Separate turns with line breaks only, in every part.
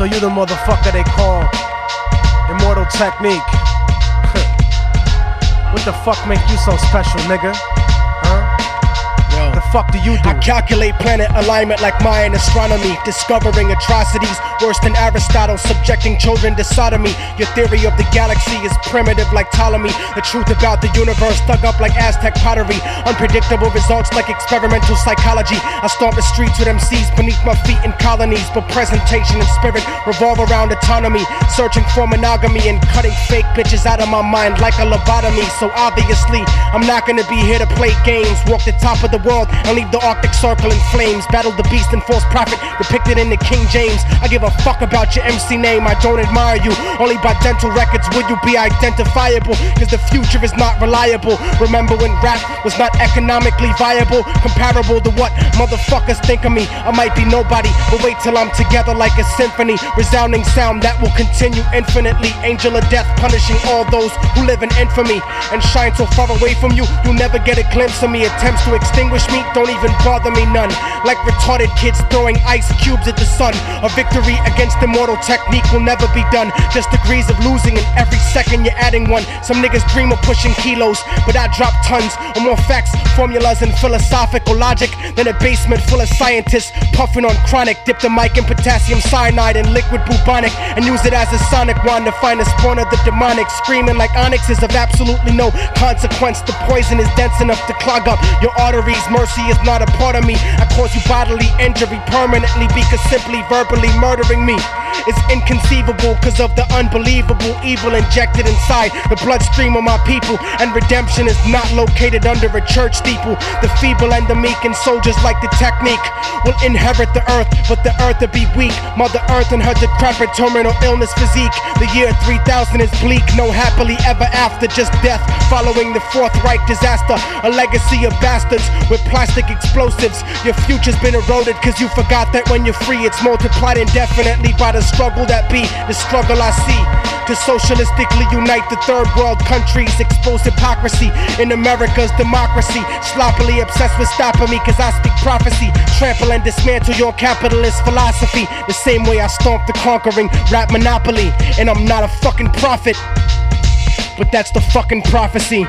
So you the motherfucker they call Immortal Technique. What the fuck make you so special, nigga? The fuck do you do?
I calculate planet alignment like Mayan astronomy, discovering atrocities worse than Aristotle, subjecting children to sodomy. Your theory of the galaxy is primitive like Ptolemy. The truth about the universe dug up like Aztec pottery. Unpredictable results like experimental psychology. I stomp the streets with MCs beneath my feet in colonies, but presentation and spirit revolve around autonomy, searching for monogamy and cutting fake bitches out of my mind like a lobotomy. So obviously I'm not gonna be here to play games, walk the top of the world and leave the Arctic Circle in flames, battle the beast and false prophet depicted in the King James. I give a fuck about your MC name, I don't admire you. Only by dental records will you be identifiable, cause the future is not reliable. Remember when rap was not economically viable, comparable to what motherfuckers think of me. I might be nobody, but wait till I'm together like a symphony, resounding sound that will continue infinitely. Angel of death punishing all those who live in infamy and shine so far away from you, you'll never get a glimpse of me. Attempts to extinguish me don't even bother me none. Like retarded kids throwing ice cubes at the sun. A victory against Immortal Technique will never be done. Just degrees of losing, and every second you're adding one. Some niggas dream of pushing kilos, but I drop tons of more facts, formulas, and philosophical logic than a basement full of scientists puffing on chronic. Dip the mic in potassium cyanide and liquid bubonic and use it as a sonic wand to find the spawn of the demonic. Screaming like onyx is of absolutely no consequence. The poison is dense enough to clog up your arteries. Mercy is not a part of me. I cause you bodily injury permanently because simply verbally murdering me is inconceivable cause of the unbelievable evil injected inside the bloodstream of my people. And redemption is not located under a church steeple. The feeble and the meek and soldiers like the technique will inherit the earth, but the earth will be weak. Mother Earth and her decrepit terminal illness physique. The year 3000 is bleak, no happily ever after, just death following the Fourth Reich disaster. A legacy of bastards with plastic explosives. Your future's been eroded cause you forgot that when you're free it's multiplied indefinitely by the struggle that be the struggle I see. To socialistically unite the third world countries, expose hypocrisy in America's democracy. Sloppily obsessed with stopping me cause I speak prophecy. Trample and dismantle your capitalist philosophy the same way I stomp the conquering rap monopoly. And I'm not a fucking prophet, but that's the fucking prophecy.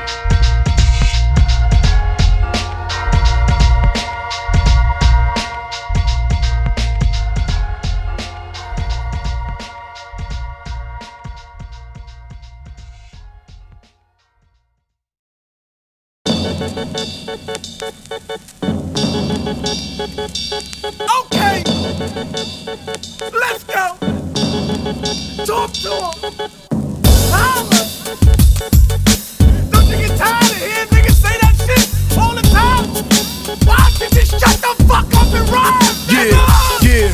Okay, let's go. Talk to him. Holla. Don't you get tired of hearing niggas say that shit all the time? Why don't you just shut the fuck up and rhyme, nigga?
Yeah.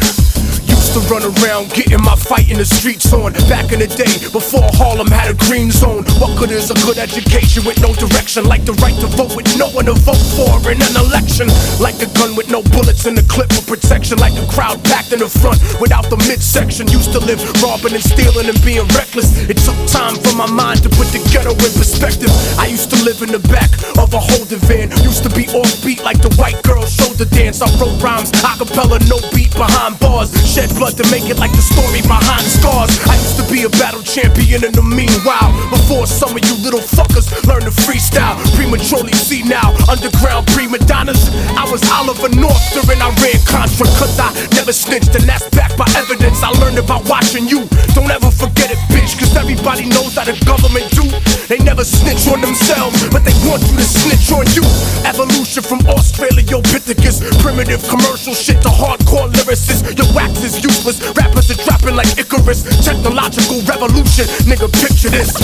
To run around getting my fight in the streets on. Back in the day, before Harlem had a green zone. What good is a good education with no direction? Like the right to vote with no one to vote for in an election. Like a gun with no bullets in the clip for protection. Like a crowd packed in the front without the midsection. Used to live robbing and stealing and being reckless. It took time for my mind to put the ghetto in perspective. I used to live in the back of a holding van. Used to be offbeat like the white girl shoulder dance. I wrote rhymes, acapella, no beat behind bars. Shed blood to make it like the story behind the scars. I used to be a battle champion in the meanwhile. Before some of you little fuckers learn to freestyle. Prematurely see now, underground prima donnas. I was Oliver North during I ran Contra. Cause I never snitched and that's backed by evidence I learned about watching you. Don't ever forget it, bitch, cause everybody knows how the government do. They never snitch on themselves, but they want you to snitch on you. Evolution from Australopithecus. Primitive commercial shit to hardcore lyricists. Your wax is useless. Rappers are dropping like Icarus. Technological revolution, nigga, picture this.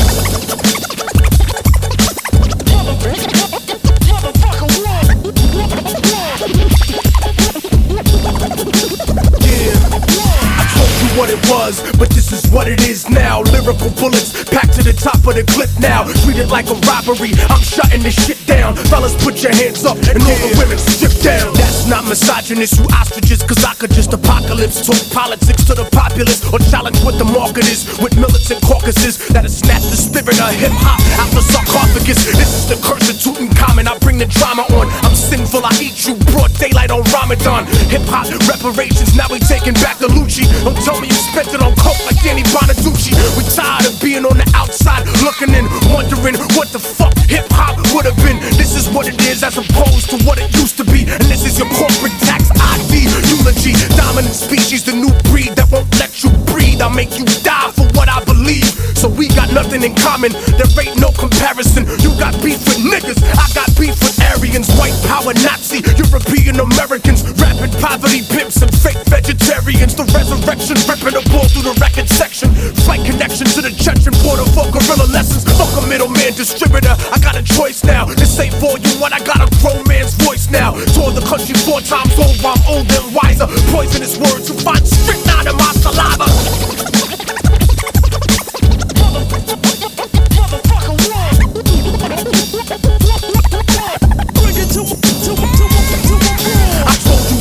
What it was, but this is what it is now. Lyrical bullets packed to the top of the clip now. Treat it like a robbery, I'm shutting this shit down. Fellas, put your hands up and all the women strip down. That's not misogynist, you ostriches, cause I could just apocalypse. Talk politics to the populace, or challenge what the market is. With militant caucuses that'll snatch the spirit of hip-hop out the sarcophagus. This is the curse of Tutankhamen, I bring the drama on. I'm sinful, I eat you, broad daylight on ramen. Ramadan. Hip-hop reparations, now we taking back the Lucci. Don't tell me you spent it on coke like Danny Bonaducci. We tired of being on the outside, looking in, wondering what the fuck hip-hop would have been. This is what it is as opposed to what it used to be. And this is your corporate tax ID eulogy. Dominant species, the new breed that won't let you breathe. I'll make you die for what I believe. So we got nothing in common, there ain't no comparison. You got beef with niggas, I got beef with Aryans. White power Nazi, European Americans, rapping poverty pimps and fake vegetarians. The resurrection ripping a ball through the record section. Flight connection to the Chechen border for guerrilla lessons. Fuck a middleman distributor, I got a choice now. This ain't for you, what I got a grown man's voice now. Tour the country 4 times over, I'm older and wiser. Poisonous words, you find strychnine in my saliva.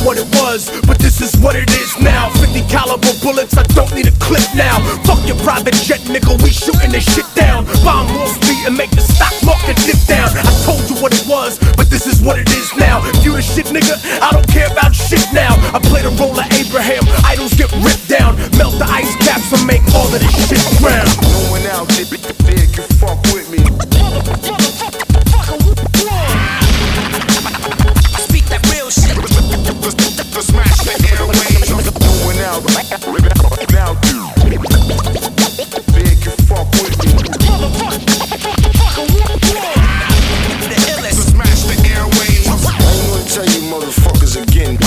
What it was, but this is what it is now. 50 caliber bullets, I don't need a clip now. Fuck your private jet, nigga, we shooting this shit down. Bomb Wall Street and make the stock market dip down. I told you what it was, but this is what it is now. If you the shit, nigga, I don't care about shit now. I play the role of Abraham, idols get ripped down. Melt the ice caps and make all of this shit ground.
No one out there can fuck with me.
I speak that real shit.
To smash the airwaves. No one out now they can fuck with me. To smash the airwaves. I ain't gonna tell you motherfuckers again.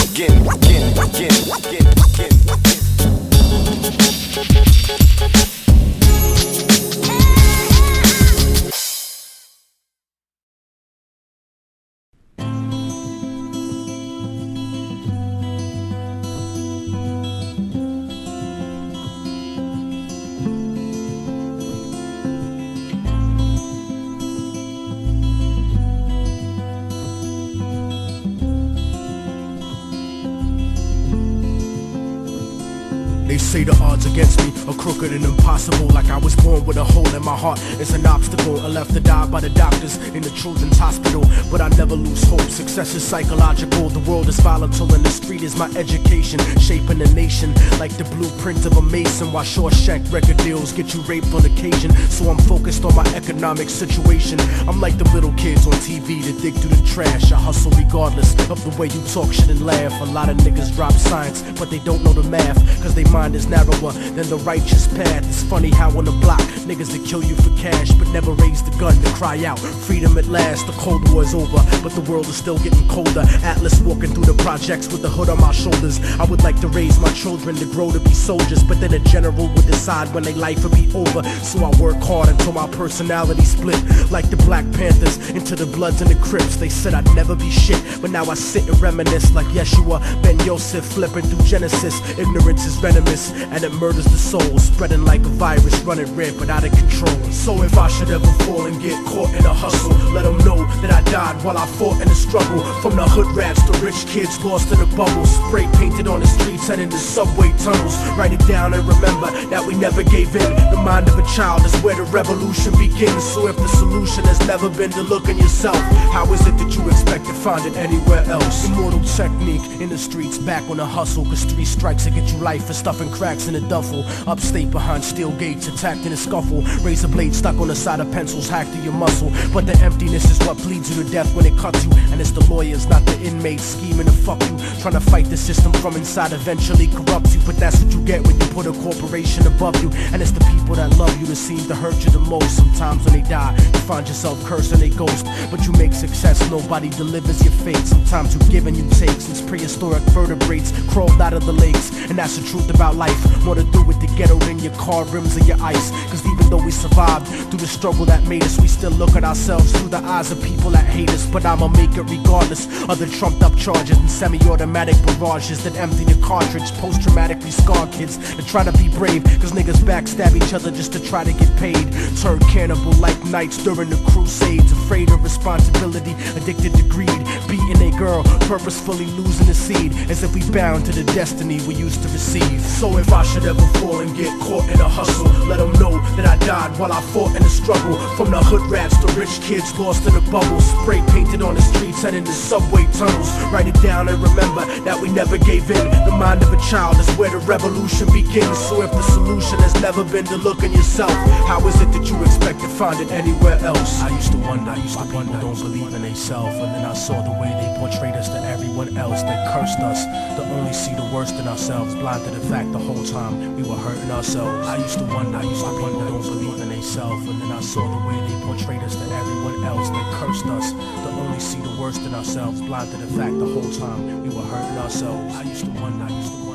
They say the odds against me are crooked and impossible. Like I was born with a hole in my heart, it's an obstacle. I left to die by the doctors in the children's hospital, but I never lose hope. Success is psychological, the world is volatile, and the street is my education. Shaping the nation like the blueprint of a mason. While Shawshank record deals get you raped on occasion. So I'm focused on my economic situation. I'm like the little kids on TV that dig through the trash. I hustle regardless of the way you talk shit and laugh. A lot of niggas drop science, but they don't know the math, cause they mind is narrower than the righteous path. It's funny how on the block, niggas that kill you for cash, but never raise the gun to cry out freedom at last. The Cold War is over, but the world is still getting colder. Atlas walking through the projects with the hood on my shoulders. I would like to raise my children to grow to be soldiers, but then a general would decide when their life would be over. So I work hard until my personality split, like the Black Panthers into the Bloods and the Crips. They said I'd never be shit, but now I sit and reminisce like Yeshua Ben Yosef flipping through Genesis. Ignorance is venomous and it murders the soul, spreading like a virus, running rampant out of control. So if I should ever fall and get caught in a hustle, let them know that I died while I fought in the struggle. From the hood rats to rich kids lost in the bubble, spray painted on the streets and in the subway tunnels. Write it down and remember that we never gave in. The mind of a child is where the revolution begins. So if the solution has never been to look in yourself, how is it that you expect to find it anywhere else? Immortal Technique in the streets, back on the hustle, cause 3 strikes to get you life for stuffing cracks in a duffel. Upstate behind steel gates, attacked in a scuffle. Razor blade stuck on the side of pencils, hacked to your muscle. But the emptiness is what bleeds you to death when it cuts you. And it's the lawyers, not the inmates, scheming to fuck you. Trying to fight the system from inside eventually corrupts you. But that's what you get when you put a corporation above you. And it's the people that love you that seem to hurt you the most. Sometimes when they die, you find yourself cursing a ghost. But you make success, nobody delivers your fate. Sometimes you give and you take, since prehistoric vertebrates crawled out of the lakes. And that's the truth about life, more to do with the ghetto than your car rims or your ice. Cause even though we survived through the struggle that made us, we still look at ourselves through the eyes of people that hate us. But I'ma make it regardless of the trumped up charges and semi-automatic barrages that empty the cartridge. Post-traumatically scarred kids that try to be brave, cause niggas backstab each other just to try to get paid. Turn cannibal like knights during the crusades, afraid of responsibility, addicted to greed, beating a girl, purposefully losing the seed, as if we bound to the destiny we used to receive. So if I should ever fall and get caught in a hustle, let them know that I died while I fought in the struggle. From the hood rats to rich kids lost in a bubble, spray painted on the streets and in the subway tunnels. Write it down and remember that we never gave in. The mind of a child is where the revolution begins. So if the solution has never been to look in yourself, how is it that you expect to find it anywhere else? I used to wonder why people don't believe in themselves, and then I saw the way they portrayed us to everyone else. They cursed us to only see the worst in ourselves, blind to the fact the whole time we were hurting ourselves. I used to wonder why people don't believe in themselves, and then I saw the way they portrayed us to everyone else. They cursed us to only see the worst in ourselves, blind to the fact the whole time we were hurting ourselves. I used to wonder, I used to wonder.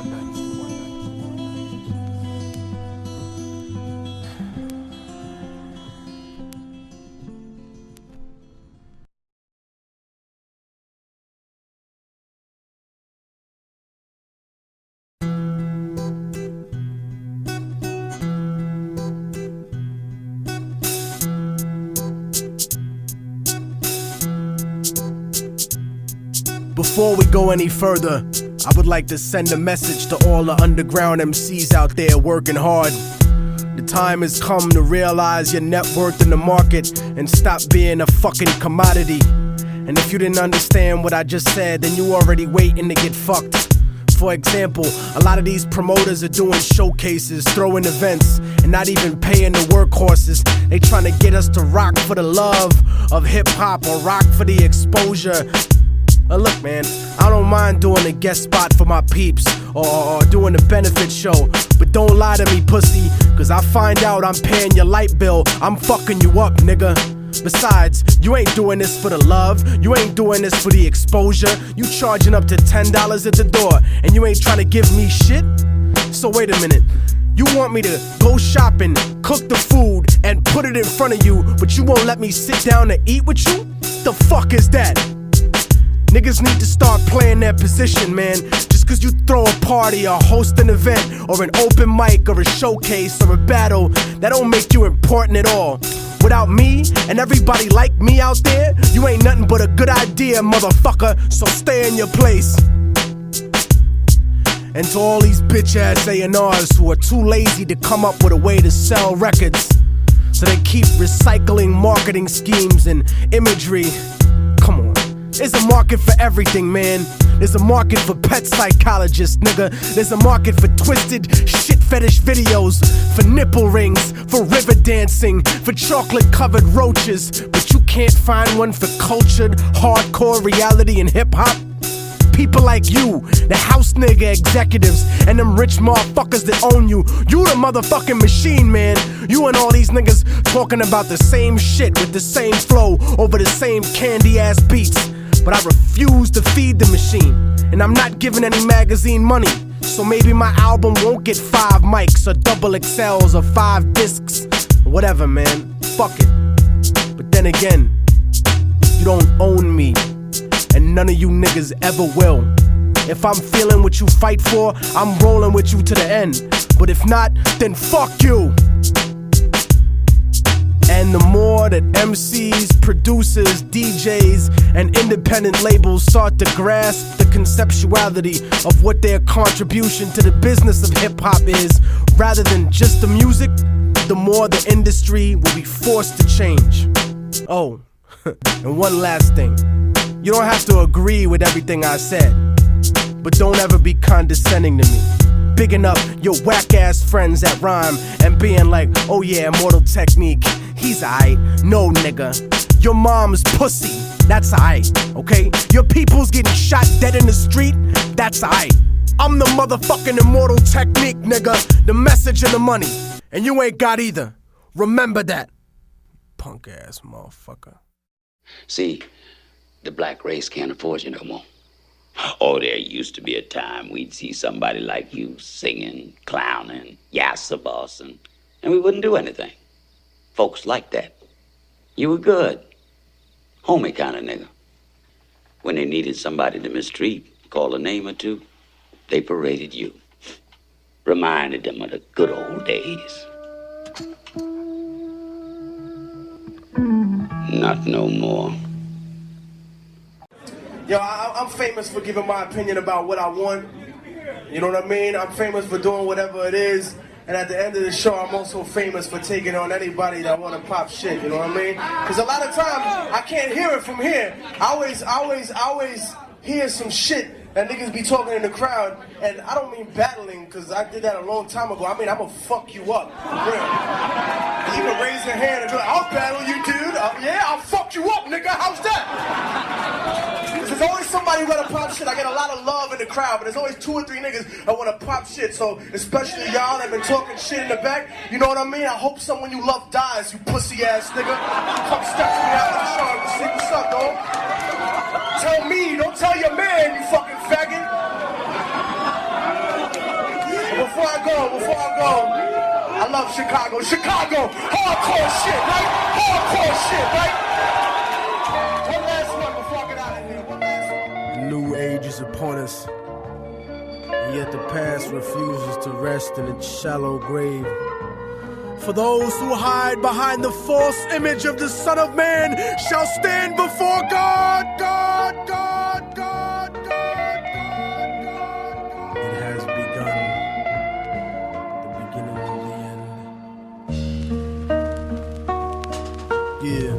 Before we go any further, I would like to send a message to all the underground MCs out there working hard. The time has come to realize your net worth in the market and stop being a fucking commodity. And if you didn't understand what I just said, then you already waiting to get fucked. For example, a lot of these promoters are doing showcases, throwing events, and not even paying the workhorses. They trying to get us to rock for the love of hip-hop or rock for the exposure. Look, man, I don't mind doing a guest spot for my peeps or doing a benefit show, but don't lie to me, pussy, cause I find out I'm paying your light bill, I'm fucking you up, nigga. Besides, you ain't doing this for the love, you ain't doing this for the exposure. You charging up to $10 at the door, and you ain't trying to give me shit? So wait a minute, you want me to go shopping, cook the food, and put it in front of you, but you won't let me sit down to eat with you? The fuck is that? Niggas need to start playing their position, man. Just cause you throw a party or host an event or an open mic or a showcase or a battle, that don't make you important at all. Without me and everybody like me out there, you ain't nothing but a good idea, motherfucker, so stay in your place. And to all these bitch ass A&Rs who are too lazy to come up with a way to sell records, so they keep recycling marketing schemes and imagery. Come on. There's a market for everything, man. There's a market for pet psychologists, nigga. There's a market for twisted shit fetish videos, for nipple rings, for river dancing, for chocolate-covered roaches. But you can't find one for cultured, hardcore reality and hip-hop? People like you, the house nigga executives, and them rich motherfuckers that own you. You the motherfucking machine, man. You and all these niggas talking about the same shit with the same flow over the same candy-ass beats. But I refuse to feed the machine, and I'm not giving any magazine money. So maybe my album won't get 5 mics or double XLs or 5 discs. Whatever, man. Fuck it. But then again, you don't own me, and none of you niggas ever will. If I'm feeling what you fight for, I'm rolling with you to the end. But if not, then fuck you. And the more that MCs, producers, DJs, and independent labels start to grasp the conceptuality of what their contribution to the business of hip-hop is, rather than just the music, the more the industry will be forced to change. Oh, and one last thing. You don't have to agree with everything I said, but don't ever be condescending to me. Bigging up your whack-ass friends that rhyme and being like, oh yeah, Immortal Technique, he's aight. No, nigga, your mom's pussy, that's aight, okay? Your people's getting shot dead in the street, that's aight. I'm the motherfucking Immortal Technique, nigga, the message and the money, and you ain't got either. Remember that, punk-ass motherfucker.
See, the black race can't afford you no more. Oh, there used to be a time we'd see somebody like you singing, clowning, yassa bossing, and we wouldn't do anything. Folks liked that. You were good. Homie kind of nigga. When they needed somebody to mistreat, call a name or two, they paraded you. Reminded them of the good old days. Not no more.
Yo, I'm famous for giving my opinion about what I want. You know what I mean? I'm famous for doing whatever it is
And at the end of the show, I'm also famous for taking on anybody that want to pop shit, you know what I mean? Because a lot of times, I can't hear it from here. I always hear some shit that niggas be talking in the crowd, and I don't mean battling, because I did that a long time ago. I mean, I'm gonna fuck you up, for real. You can raise your hand and be like, I'll battle you, dude. Yeah, I'll fuck you up, nigga. How's that? There's always somebody who wanna pop shit. I get a lot of love in the crowd, but there's always 2 or 3 niggas that wanna pop shit. So, especially y'all that been talking shit in the back, you know what I mean? I hope someone you love dies, you pussy ass nigga. Come step to me out of the show and see what's up, dog. Tell me, don't tell your man, you fucking faggot. Before I go, I love Chicago. Chicago, hardcore shit, right? Hardcore shit, right? One last one before I get out of here. One last one.
New age is upon us, and yet the past refuses to rest in its shallow grave. For those who hide behind the false image of the Son of Man shall stand before God. It has begun, the beginning of the end. Yeah.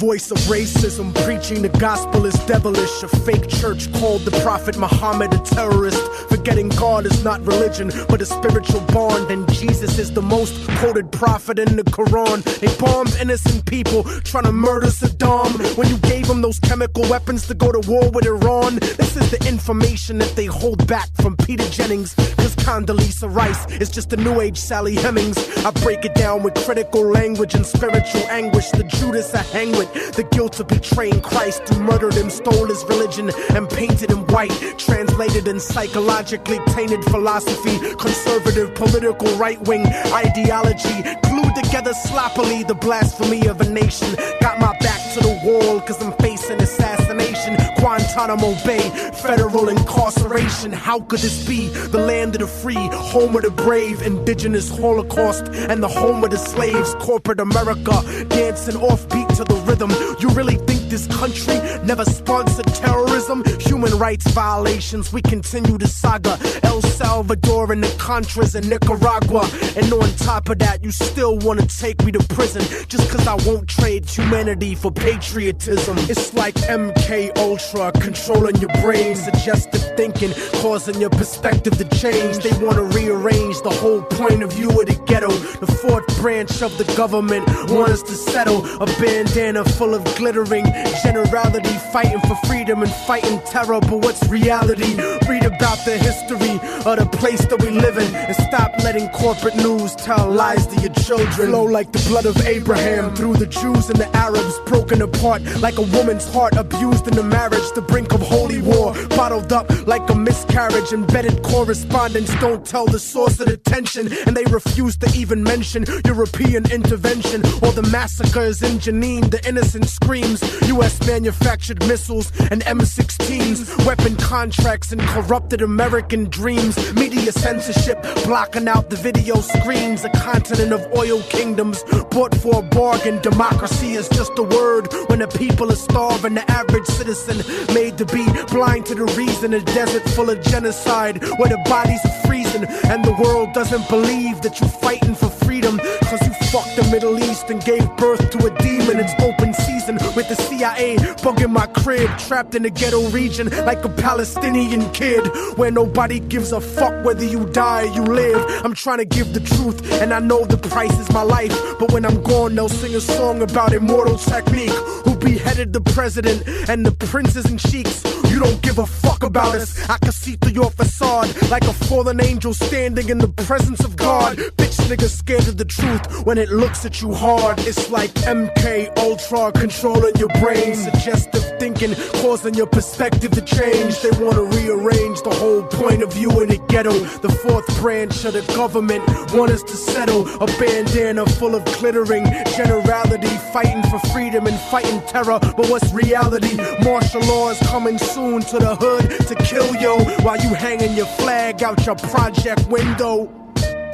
Voice of racism, preaching the gospel is devilish. A fake church called the Prophet Muhammad a terrorist. Forgetting God is not religion, but a spiritual bond. And Jesus is the most quoted prophet in the Quran. They bombed innocent people, trying to murder Saddam. When you gave them those chemical weapons to go to war with Iran. This is the information that they hold back from Peter Jennings. Cause Condoleezza Rice is just a new age Sally Hemings. I break it down with critical language and spiritual anguish. The Judas I hang with, the guilt of betraying Christ, who murdered him, stole his religion, and painted him white. Translated in psychologically tainted philosophy, conservative political right-wing ideology, glued together sloppily the blasphemy of a nation. Got my back to the wall cause I'm facing assassination. Guantanamo Bay, federal incarceration. How could this be? The land of the free, home of the brave, indigenous Holocaust, and the home of the slaves. Corporate America, dancing offbeat to the rhythm. You really think this country never sponsored terrorism? Human rights violations, we continue the saga. El Salvador and the Contras in Nicaragua. And on top of that, you still wanna take me to prison just cause I won't trade humanity for patriotism. It's like MK Ultra controlling your brain, suggestive thinking, causing your perspective to change. They wanna rearrange the whole point of view of the ghetto. The fourth branch of the government want us to settle. A bandana full of glittering generality, fighting for freedom and fighting terror. But what's reality? Read about the history of the place that we live in, and stop letting corporate news tell lies to your children. Flow like the blood of Abraham through the Jews and the Arabs, broken apart like a woman's heart, abused in the marriage, the brink of holy war, bottled up like a miscarriage. Embedded correspondence don't tell the source of the tension, and they refuse to even mention European intervention or the massacres in Jenin. The innocent screams, US manufactured missiles and M16s, weapon contracts and corrupted American dreams. Media censorship blocking out the video screens. A continent of oil kingdoms bought for a bargain. Democracy is just a word when the people are starving. The average citizen made to be blind to the reason. A desert full of genocide where the bodies are freezing, and the world doesn't believe that you're fighting for freedom cause you fucked the Middle East and gave birth to a demon. It's open season with the CIA bugging my crib, trapped in the ghetto region like a Palestinian kid, where nobody gives a fuck whether you die or you live. I'm trying to give the truth and I know the price is my life, but when I'm gone they'll sing a song about Immortal Technique, who beheaded the president and the princes and sheiks. You don't give a fuck about us. I can see through your facade like a fallen angel standing in the presence of God. Bitch niggas scared of the truth when it looks at you hard. It's like MK Ultra controlling your brain, suggestive thinking causing your perspective to change. They want to rearrange the whole point of view in the ghetto. The fourth branch of the government want us to settle. A bandana full of glittering generality, fighting for freedom and fighting terror. But what's reality? Martial law is coming soon to the hood to kill yo while you hanging your flag out your project window.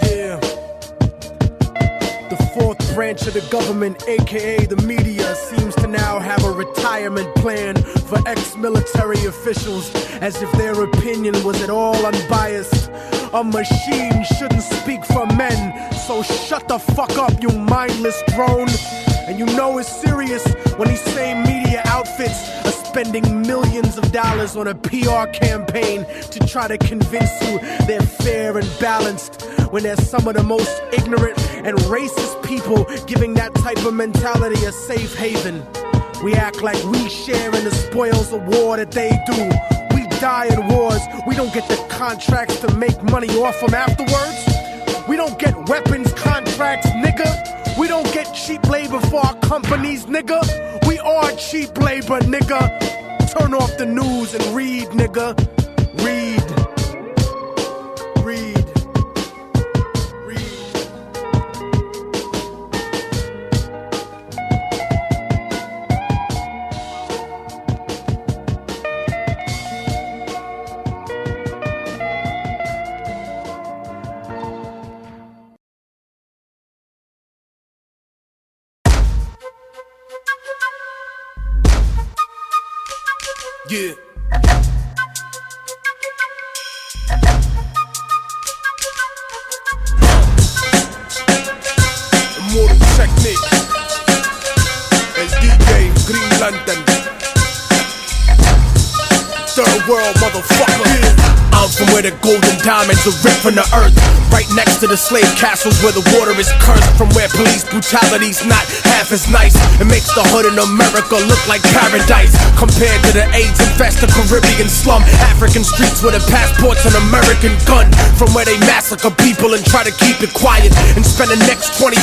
Yeah. The fourth branch of the government, aka the media, seems to now have a retirement plan for ex-military officials, as if their opinion was at all unbiased. A machine shouldn't speak for men, so shut the fuck up, you mindless drone. And you know it's serious when these same media outfits are spending millions of dollars on a PR campaign to try to convince you they're fair and balanced, when they're some of the most ignorant and racist people giving that type of mentality a safe haven. We act like we share in the spoils of war that they do. We die in wars, we don't get the contracts to make money off them afterwards. We don't get weapons contracts, nigga. We don't get cheap labor for our companies, nigga. We are cheap labor, nigga. Turn off the news and read, nigga. Read. Read.
Yeah. Immortal Technique. El DJ Green Lantern. Third world motherfucker. Yeah. I'm from where the golden diamonds are ripped from the earth, right next to the slave castles where the water is cursed, from where police brutality's not half as nice. It makes the hood in America look like paradise compared to the AIDS-infested Caribbean slum, African streets with the passports and American gun, from where they massacre people and try to keep it quiet and spend the next 25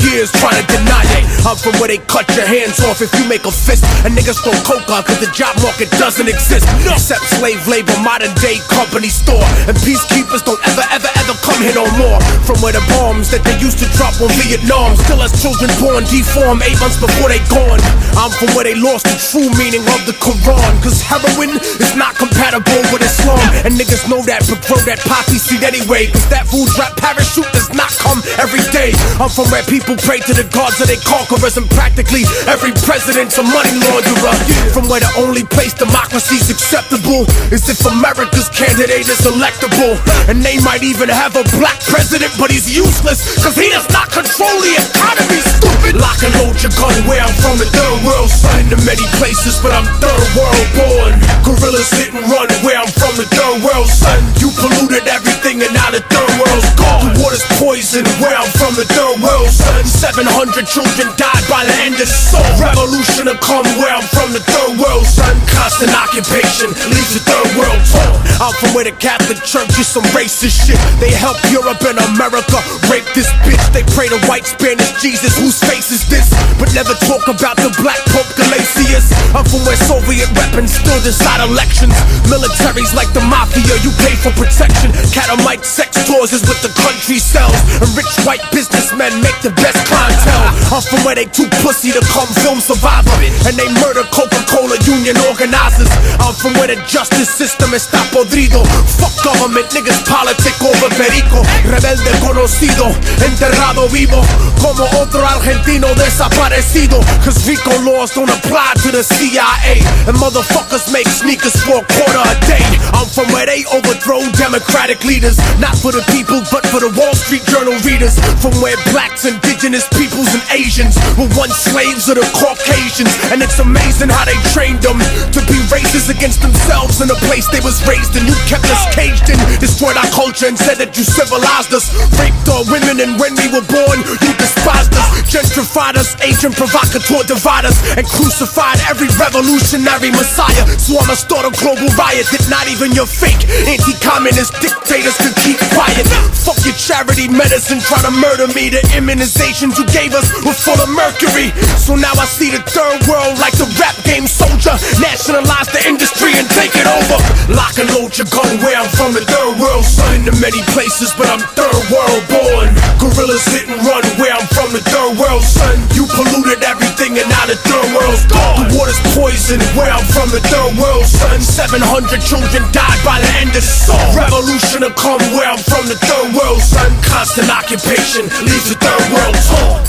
years trying to deny it. I'm from where they cut your hands off if you make a fist, and niggas throw coca cause the job market doesn't exist, except slave labor, modern day company store, and peacekeepers don't ever come here no more. From where the bombs that they used to drop on Vietnam still has children born deformed 8 months before they gone. I'm from where they lost the true meaning of the Quran, cause heroin is not compatible with Islam, and niggas know that but grow that poppy seed anyway, cause that food drop parachute does not come every day. I'm from where people pray to the gods of their conquerors, and practically every president's a money launderer. From where the only place democracy's acceptable is if America's candidate is electable, and they might even have a black president, but he's useless cause he does not control the economy, stupid. Lock and load your gun where I'm from, the third world, son. To many places, but I'm third world born. Gorillas hit and run where I'm from, the third world, son. You polluted everything and now the third world's gone. The water's poison where I'm from, the third world, son. 700 children died by the end of the song. Revolution to come where I'm from, the third world, son. Constant occupation leaves the third world torn. I'm from where the Catholic Church is some racist shit. They help Europe and America rape this bitch. They pray to white Spanish Jesus, whose face is this, but never talk about the black Pope Galatius. I'm from where Soviet weapons still decide elections. Militaries like the mafia, you pay for protection. Catamite sex tours is what the country sells, and rich white businessmen make the best clientele. I'm from where they too pussy to come film Survivor, and they murder Coca-Cola union organizers. I'm from where the justice system está podrido. Fuck government, niggas politic over perico. Rebelde conocido, enterrado vivo, como otro argentino desaparecido. Cause RICO laws don't apply to the CIA, and motherfuckers make sneakers for a quarter a day. I'm from where they overthrow democratic leaders, not for the people but for the Wall Street Journal readers. From where blacks, indigenous peoples and Asians were once slaves of the Caucasians, and it's amazing how they trained them to be racist against themselves in the place they was raised in. You kept us caged in, destroyed our culture and said that you civilized us. Raped our women, and when we were born you despised us. Gentrified us, agent provocateur divide us, and crucified every revolutionary messiah. So I'ma start a global riot that not even your fake anti-communist dictators can keep quiet. Fuck your charity medicine trying to murder me. The immunizations you gave us were full of mercury. So now I see the third world like the rap game soldier. Nationalize the industry and take it over. Lock and load your gun where I'm from, the third world, son. To many places, but I'm third world born. Gorillas hit and run where I'm from, the third world, son. You polluted everything and now the third world's gone. The water's poison where I'm from, the third world, son. 700 children died by the end of the song. Revolution to come where I'm from, the third world, son. Constant occupation leaves the third world torn.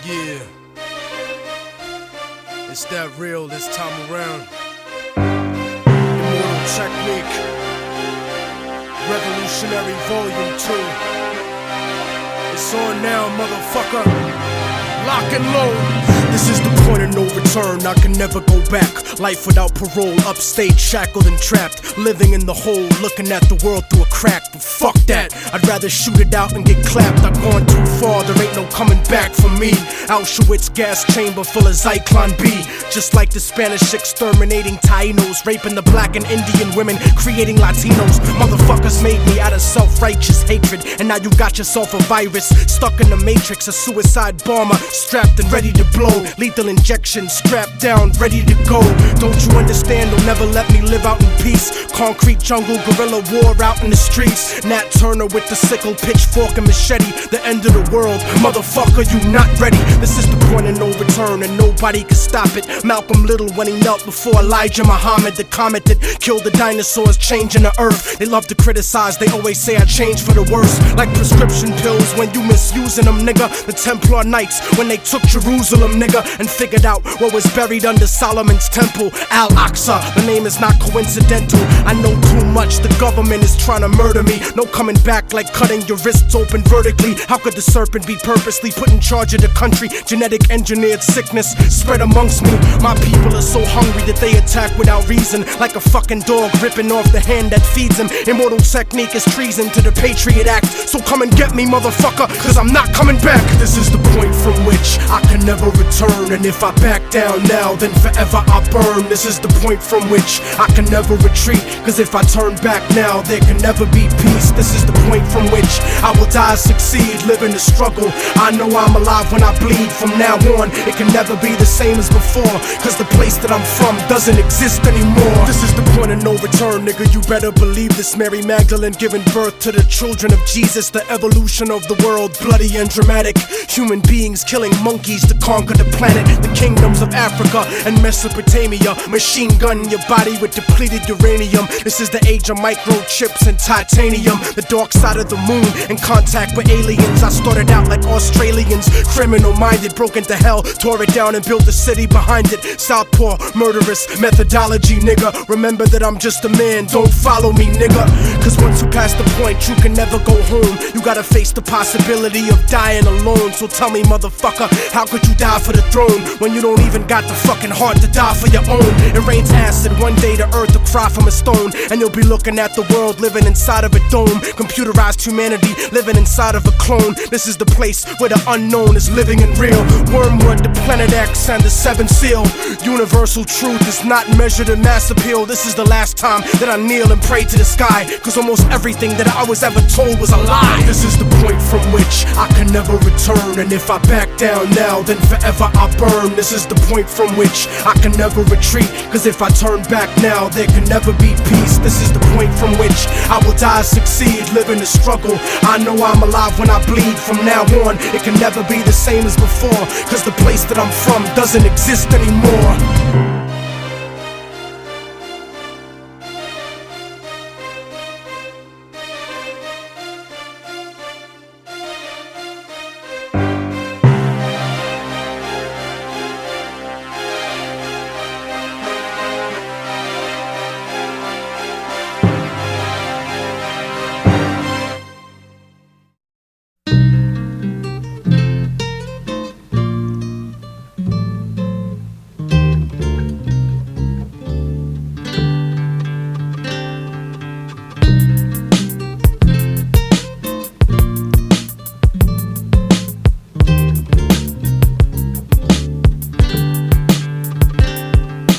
Yeah, it's that real this time around. Immortal Technique, Revolutionary Volume 2. It's on now, motherfucker. Lock and load. This is the point of no return, I can never go back. Life without parole, upstage, shackled and trapped. Living in the hole, looking at the world through a crack. But fuck that, I'd rather shoot it out and get clapped. I've gone too far, there ain't no coming back for me. Auschwitz gas chamber full of Zyklon B. Just like the Spanish exterminating Tainos, raping the black and Indian women, creating Latinos. Motherfuckers made me out of self-righteous hatred. And now you got yourself a virus, stuck in the matrix. A suicide bomber, strapped and ready to blow. Lethal injection, strapped down, ready to go. Don't you understand? They'll never let me live out in peace. Concrete jungle, guerrilla war out in the streets. Nat Turner with the sickle, pitchfork and machete. The end of the world, motherfucker, you not ready. This is the point of no return and nobody can stop it. Malcolm Little when he knelt before Elijah Muhammad, the comet that killed the dinosaurs, changing the earth. They love to criticize, they always say I changed for the worse. Like prescription pills when you misusing them, nigga. The Templar Knights when they took Jerusalem, nigga, and figured out what was buried under Solomon's temple, Al-Aqsa. The name is not coincidental. I know too much, the government is trying to murder me. No coming back like cutting your wrists open vertically. How could the serpent be purposely put in charge of the country? Genetic engineered sickness spread amongst me. My people are so hungry that they attack without reason, like a fucking dog ripping off the hand that feeds him. Immortal Technique is treason to the Patriot Act. So come and get me, motherfucker, cause I'm not coming back. This is the point from which I can never return. And if I back down now, then forever I burn. This is the point from which I can never retreat. Cause if I turn back now, there can never be peace. This is the point from which I will die, succeed, live in the struggle. I know I'm alive when I bleed. From now on, it can never be the same as before. Cause the place that I'm from doesn't exist anymore. This is the point of no return, nigga, you better believe this. Mary Magdalene giving birth to the children of Jesus. The evolution of the world, bloody and dramatic. Human beings killing monkeys to conquer the planet. The kingdoms of Africa and Mesopotamia. Machine gun your body with depleted uranium. This is the age of microchips and titanium. The dark side of the moon, in contact with aliens. I started out like Australians, criminal minded, broke into hell, tore it down and built a city behind it. Southpaw, murderous methodology, nigga. Remember that I'm just a man, don't follow me, nigga. Cause once you pass the point, you can never go home. You gotta face the possibility of dying alone. So tell me, motherfucker, how could you die for the throne when you don't even got the fucking heart to die for your own? It rains acid, one day the earth will cry from a stone. And you'll be looking at the world living inside of a dome. Computerized humanity living inside of a clone. This is the place where the unknown is living and real. Wormwood, the Planet X and the Seventh Seal. Universal truth is not measured in mass appeal. This is the last time that I kneel and pray to the sky. Cause almost everything that I was ever told was a lie. This is the point from which I can never return. And if I back down now, then forever I burn. This is the point from which I can never retreat. Cause if I turn back now, there can never be peace. This is the point from which I will die, succeed, live in the struggle. I know I'm alive when I bleed. From now on, it can never be the same as before. Cause the place that I'm from doesn't exist anymore.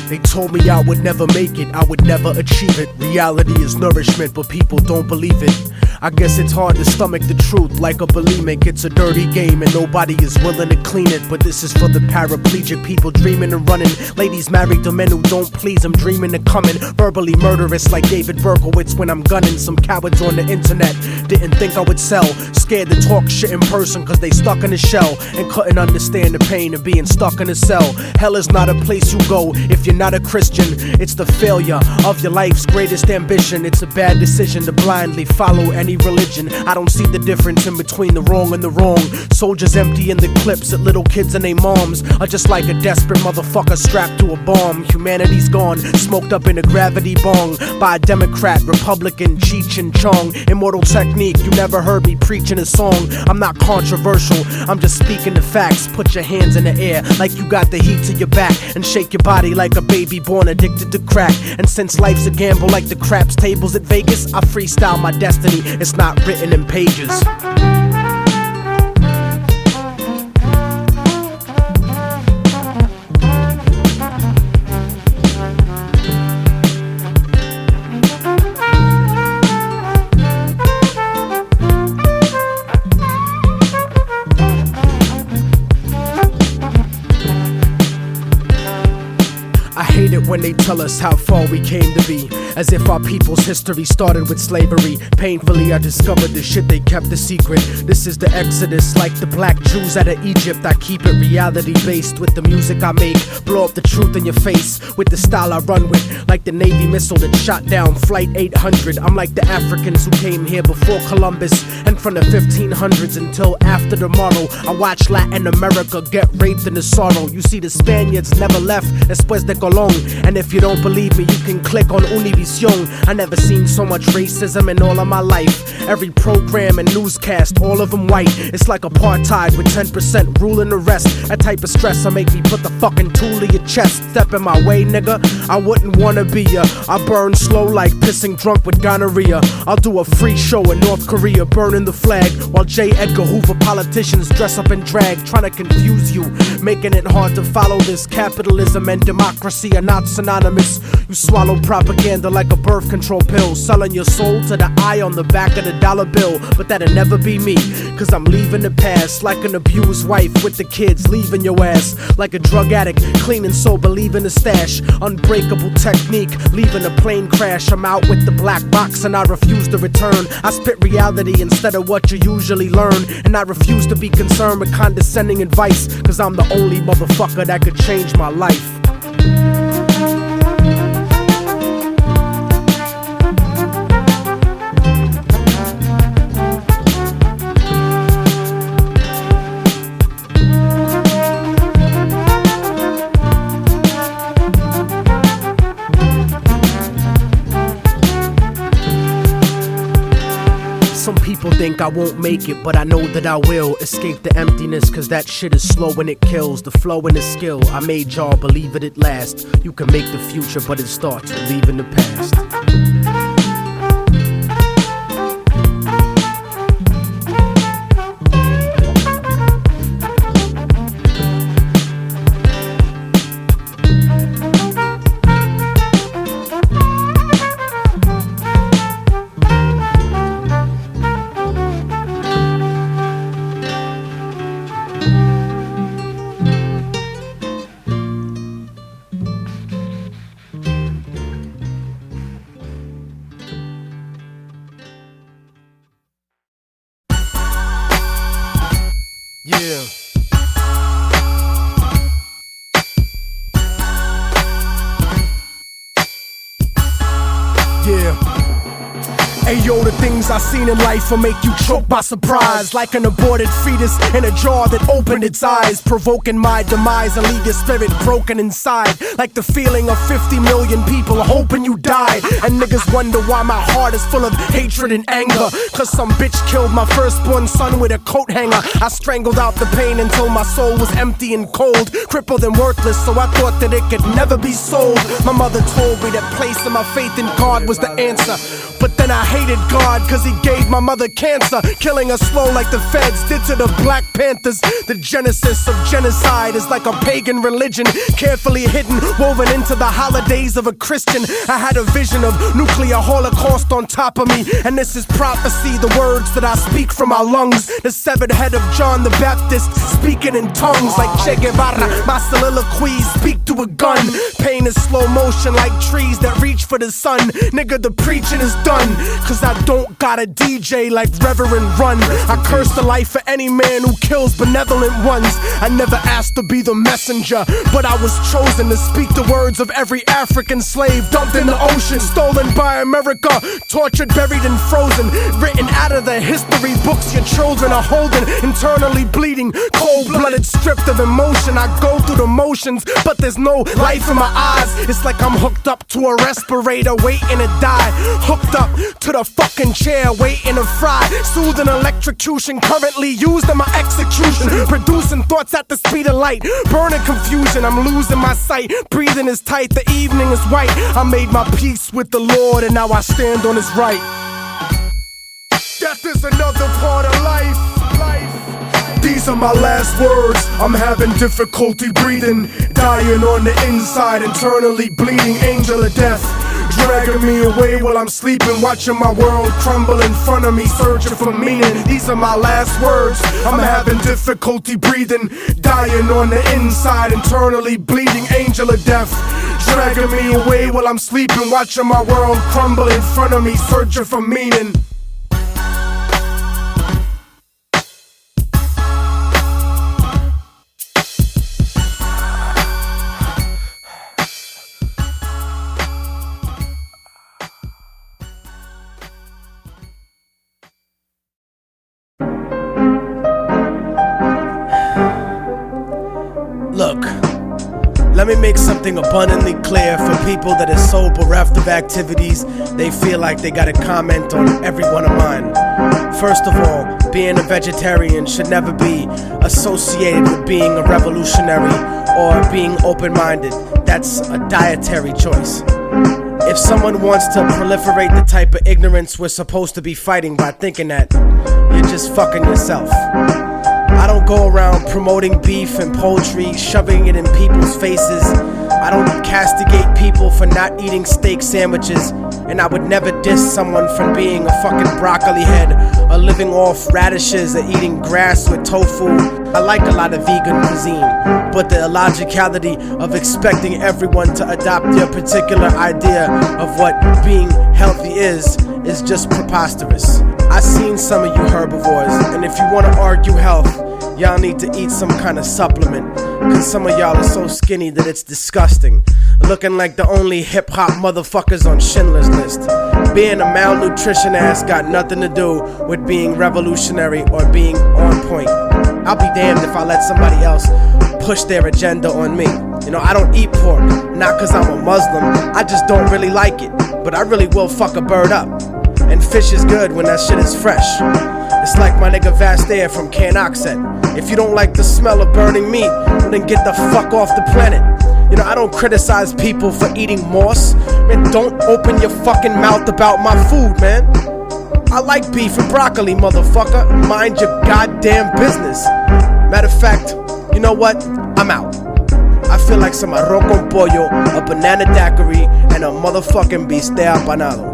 They told me I would never make it, I would never achieve it. Reality is nourishment, but people don't believe it. I guess it's hard to stomach the truth like a bulimic. It's a dirty game and nobody is willing to clean it. But this is for the paraplegic people dreaming and running. Ladies married to men who don't please them, dreaming of coming. Verbally murderous like David Berkowitz when I'm gunning. Some cowards on the internet didn't think I would sell. Scared to talk shit in person cause they stuck in a shell and couldn't understand the pain of being stuck in a cell. Hell is not a place you go if you're not a Christian. It's the failure of your life's greatest ambition. It's a bad decision to blindly follow any
any religion. I don't see the difference in between the wrong and the wrong. Soldiers emptying the clips at little kids and their moms are just like a desperate motherfucker strapped to a bomb. Humanity's gone, smoked up in a gravity bong by a Democrat, Republican, Cheech and Chong. Immortal Technique, you never heard me preaching a song. I'm not controversial, I'm just speaking the facts. Put your hands in the air like you got the heat to your back, and shake your body like a baby born addicted to crack. And since life's a gamble like the craps tables at Vegas, I freestyle my destiny, it's not written in pages. I hate it when they tell us how far we came to be, as if our people's history started with slavery. Painfully I discovered the shit they kept a secret. This is the exodus, like the black Jews out of Egypt. I keep it reality based with the music I make. Blow up the truth in your face with the style I run with, like the Navy missile that shot down Flight 800. I'm like the Africans who came here before Columbus, and from the 1500s until after tomorrow, I watch Latin America get raped in the sorrow. You see, the Spaniards never left después de Colón. And if you don't believe me, you can click on Univision. I never seen so much racism in all of my life. Every program and newscast, all of them white. It's like apartheid with 10% ruling the rest. That type of stress will make me put the fucking tool to your chest. Step in my way, nigga, I wouldn't wanna be ya. I burn slow like pissing drunk with gonorrhea. I'll do a free show in North Korea, burning the flag, while J. Edgar Hoover politicians dress up in drag, trying to confuse you, making it hard to follow this. Capitalism and democracy are not synonymous. You swallow propaganda like a birth control pill, selling your soul to the eye on the back of the dollar bill. But that'll never be me, cause I'm leaving the past, like an abused wife with the kids, leaving your ass like a drug addict, clean and sober, leaving the stash. Unbreakable technique, leaving a plane crash. I'm out with the black box and I refuse to return. I spit reality instead of what you usually learn, and I refuse to be concerned with condescending advice, cause I'm the only motherfucker that could change my life. Some people think I won't make it, but I know that I will. Escape the emptiness, cause that shit is slow and it kills. The flow and the skill, I made y'all believe it at last. You can make the future, but it starts with leaving the past. Yeah. Ayo, the things I seen in life will make you choke by surprise, like an aborted fetus in a jar that opened its eyes, provoking my demise and leave your spirit broken inside, like the feeling of 50 million people hoping you die. And niggas wonder why my heart is full of hatred and anger, cause some bitch killed my firstborn son with a coat hanger. I strangled out the pain until my soul was empty and cold, crippled and worthless, so I thought that it could never be sold. My mother told me that placing my faith in God was the answer, but then I hated God cause he gave my mother cancer, killing her slow like the feds did to the Black Panthers. The genesis of genocide is like a pagan religion, carefully hidden, woven into the holidays of a Christian. I had a vision of nuclear holocaust on top of me, and this is prophecy, the words that I speak from my lungs. The severed head of John the Baptist speaking in tongues like Che Guevara. My soliloquies speak to a gun. Pain is slow motion like trees that reach for the sun. Nigga, the preaching is done,
cause I don't got a DJ like Reverend Run. I curse the life of any man who kills benevolent ones. I never asked to be the messenger, but I was chosen to speak the words of every African slave dumped in the ocean, stolen by America, tortured, buried and frozen, written out of the history books your children are holding, internally bleeding, cold-blooded, stripped of emotion. I go through the motions, but there's no life in my eyes. It's like I'm hooked up to a respirator, waiting to die. Hooked up to the fucking chair, waiting to fry. Soothing electrocution, currently used in my execution. Producing thoughts at the speed of light, burning confusion. I'm losing my sight, breathing is tight, the evening is white. I made my peace with the Lord and now I stand on his right. Death is another part of life. These are my last words. I'm having difficulty breathing, dying on the inside, internally bleeding. Angel of death dragging me away while I'm sleeping, watching my world crumble in front of me, searching for meaning. These are my last words. I'm having difficulty breathing, dying on the inside, internally bleeding. Angel of death dragging me away while I'm sleeping, watching my world crumble in front of me, searching for meaning. Look, let me make something abundantly clear for people that are so bereft of activities they feel like they gotta comment on every one of mine. First of all, being a vegetarian should never be associated with being a revolutionary or being open-minded. That's a dietary choice. If someone wants to proliferate the type of ignorance we're supposed to be fighting by thinking that, you're just fucking yourself. I don't go around promoting beef and poultry, shoving it in people's faces. I don't castigate people for not eating steak sandwiches, and I would never diss someone for being a fucking broccoli head or living off radishes or eating grass with tofu. I like a lot of vegan cuisine, but the illogicality of expecting everyone to adopt your particular idea of what being healthy is just preposterous. I've seen some of you herbivores, and if you want to argue health, y'all need to eat some kind of supplement, cause some of y'all are so skinny that it's disgusting, looking like the only hip-hop motherfuckers on Schindler's List. Being a malnutrition ass got nothing to do with being revolutionary or being on point. I'll be damned if I let somebody else push their agenda on me. You know, I don't eat pork, not cause I'm a Muslim, I just don't really like it, but I really will fuck a bird up. And fish is good when that shit is fresh. It's like my nigga Vast Air from H.n.i.q said, if you don't like the smell of burning meat, well then get the fuck off the planet. You know, I don't criticize people for eating moss. Man, don't open your fucking mouth about my food, man. I like beef and broccoli, motherfucker. Mind your goddamn business. Matter of fact, you know what? I'm out. I feel like some arroz con pollo, a banana daiquiri, and a motherfucking bistec apanado.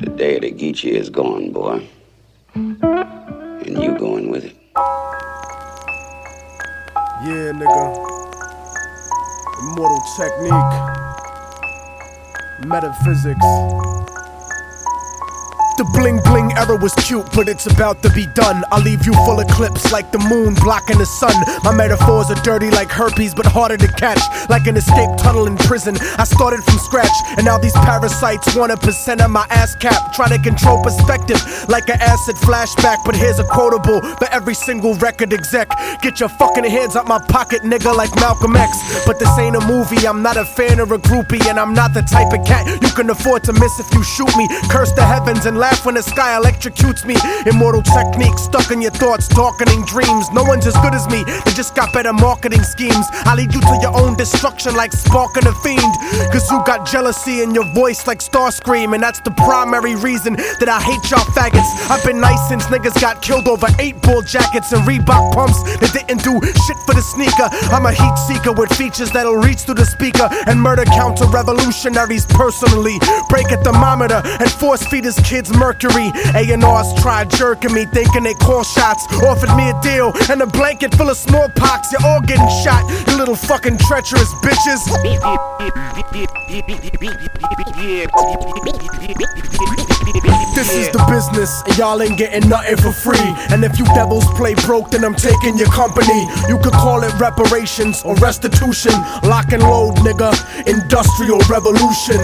The day of the Geechee is gone, boy. And you going with it.
Yeah, nigga. Immortal Technique. Metaphysics. The bling bling era was cute, but it's about to be done. I'll leave you full of clips like the moon blocking the sun. My metaphors are dirty like herpes, but harder to catch. Like an escape tunnel in prison. I started from scratch, and now these parasites want 1% of my ass cap. Try to control perspective like an acid flashback. But here's a quotable for every single record exec. Get your fucking hands out my pocket, nigga, like Malcolm X. But this ain't a movie, I'm not a fan or a groupie, and I'm not the type of cat you can afford to miss if you shoot me. Curse the heavens and laugh when the sky electrocutes me. Immortal technique stuck in your thoughts, darkening dreams. No one's as good as me, they just got better marketing schemes. I lead you to your own destruction like sparking a fiend. Cause you got jealousy in your voice like Starscream, and that's the primary reason that I hate y'all faggots. I've been nice since niggas got killed over 8-ball jackets and Reebok pumps that didn't do shit for the sneaker. I'm a heat seeker with features that'll reach through the speaker and murder counter revolutionaries personally. Break a thermometer and force feed his kids
mercury. A&Rs tried jerking me, thinking they call shots. Offered me a deal and a blanket full of smallpox. You're all getting shot, you little fucking treacherous bitches. This is the business, and y'all ain't getting nothing for free. And if you devils play broke, then I'm taking your company. You could call it reparations or restitution. Lock and load, nigga. Industrial revolution.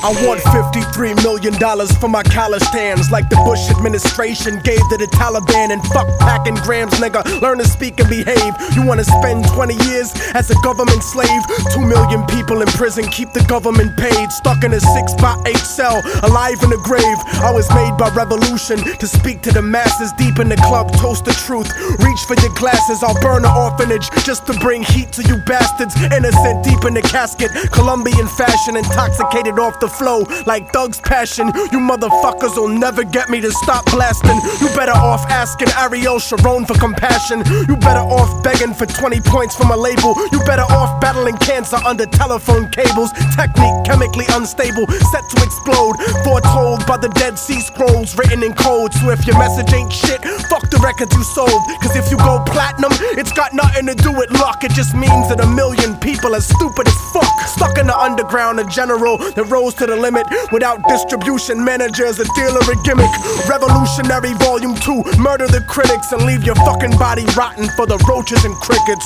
I want $53 million for my college stands, like the Bush administration gave to the Taliban. And fuck packing grams, nigga. Learn to speak and behave. You wanna spend 20 years as a government slave? 2 million people in prison, keep the government paid. Stuck in a 6x8 cell, alive in the grave. I was made by revolution to speak to the masses. Deep in the club, toast the truth. Reach for your glasses, I'll burn an orphanage just to bring heat to you bastards. Innocent deep in the casket, Colombian fashion, intoxicated off the flow like Thug's passion. You motherfuckers will never get me to stop blasting. You better off asking Ariel Sharon for compassion. You better off begging for 20 points from a label. You better off battling cancer under telephone cables. Technique chemically unstable, set to explode. Foretold by the Dead Sea Scrolls, written in code. So if your message ain't shit, fuck the records you sold. Cause if you go platinum, it's got nothing to do with luck. It just means that 1 million people are stupid as fuck. Stuck in the underground, a general that rose to the limit. Without distribution managers, a dealer, a gimmick. Revolutionary Volume 2, murder the critics and leave your fucking body rotten for the roaches and crickets.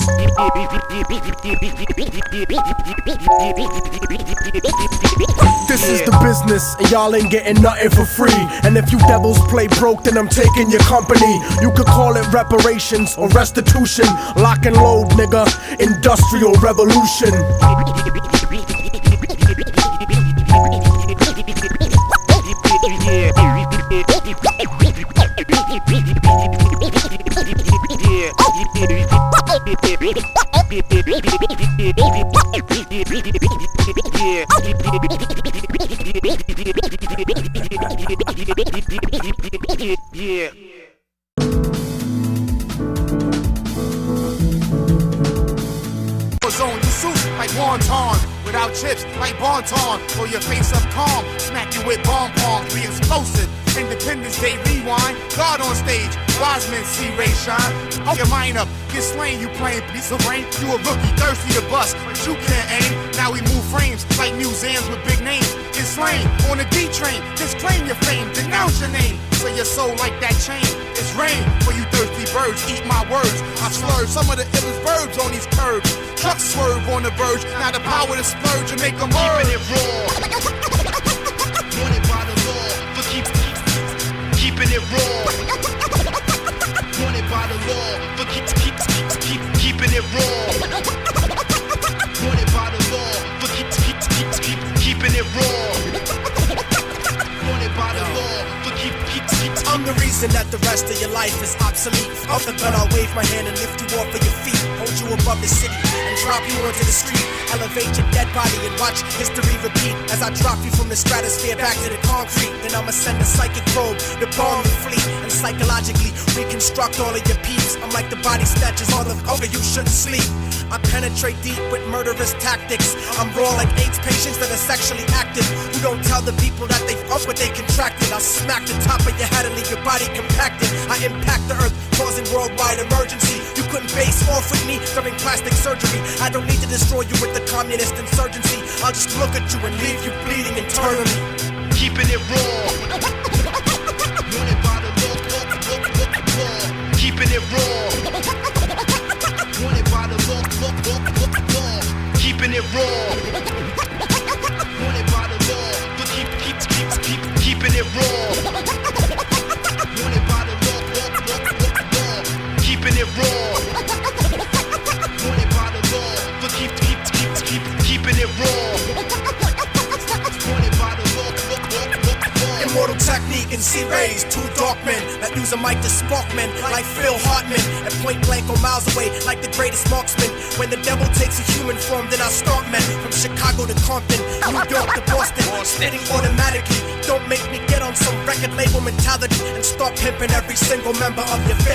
This is the business, and y'all ain't getting nothing for free. And if you devils play broke, then I'm taking your company. You could call it reparations or restitution. Lock and load, nigga. Industrial revolution.
Yeah. On your suit like wonton, without chips like bonton. Pull your face up calm, smack you with bonbons. Be explosive, Independence Day rewind. God on stage, wise men see Ray shine. Hold your mind up, get slain, you playing piece of rain. You a rookie, thirsty to bust, but you can't aim. Now we move frames like museums with big names. Get slain on the D train, disclaim your fame, denounce your name. Say your soul like that chain. It's rain for you thirsty birds, eat my words. I slurred some of the illest verbs on these curbs. Trucks swerve on the verge, now the power to splurge and make them keeping it raw. Wanted by the law, for keeping it raw. Wanted by the law, for keeping it raw. Wanted by the law, for keeping it raw. Wanted by the law, for
I'm the reason that the rest of your life is obsolete. Off the gun, I'll wave my hand and lift you off of your feet. Hold you above the city and drop you onto the street. Elevate your dead body and watch history repeat. As I drop you from the stratosphere back to the concrete, then I'ma send a psychic probe to bomb the fleet and psychologically reconstruct all of your peeps. I'm like the body snatchers all over you shouldn't sleep. I penetrate deep with murderous tactics. I'm raw like AIDS patients that are sexually active, who don't tell the people that they fuck what they contracted. I'll smack the top of your head and leave your body compacted. I impact the earth, causing worldwide emergency. You couldn't face off with me during plastic surgery. I don't need to destroy you with the communist insurgency. I'll just look at you and leave you bleeding internally.
keeping it raw. Wanted by the law. Keeping it raw. Wanted by the law. Keeping it raw. Wanted by the law. Keeping it raw. Wanted by the law. Keeping it raw. Wanted by the law. Keeping it raw. Wanted by the law.
Immortal Technique and C-Rays, two dark men that use a mic to spark men like Phil Hartman. At point blank or miles away like the greatest marksman. When the devil takes a human form, then I start men. From Chicago to Compton, New York to Boston, spitting automatically. Don't make me get on some record label mentality and start pimping every single member of your family.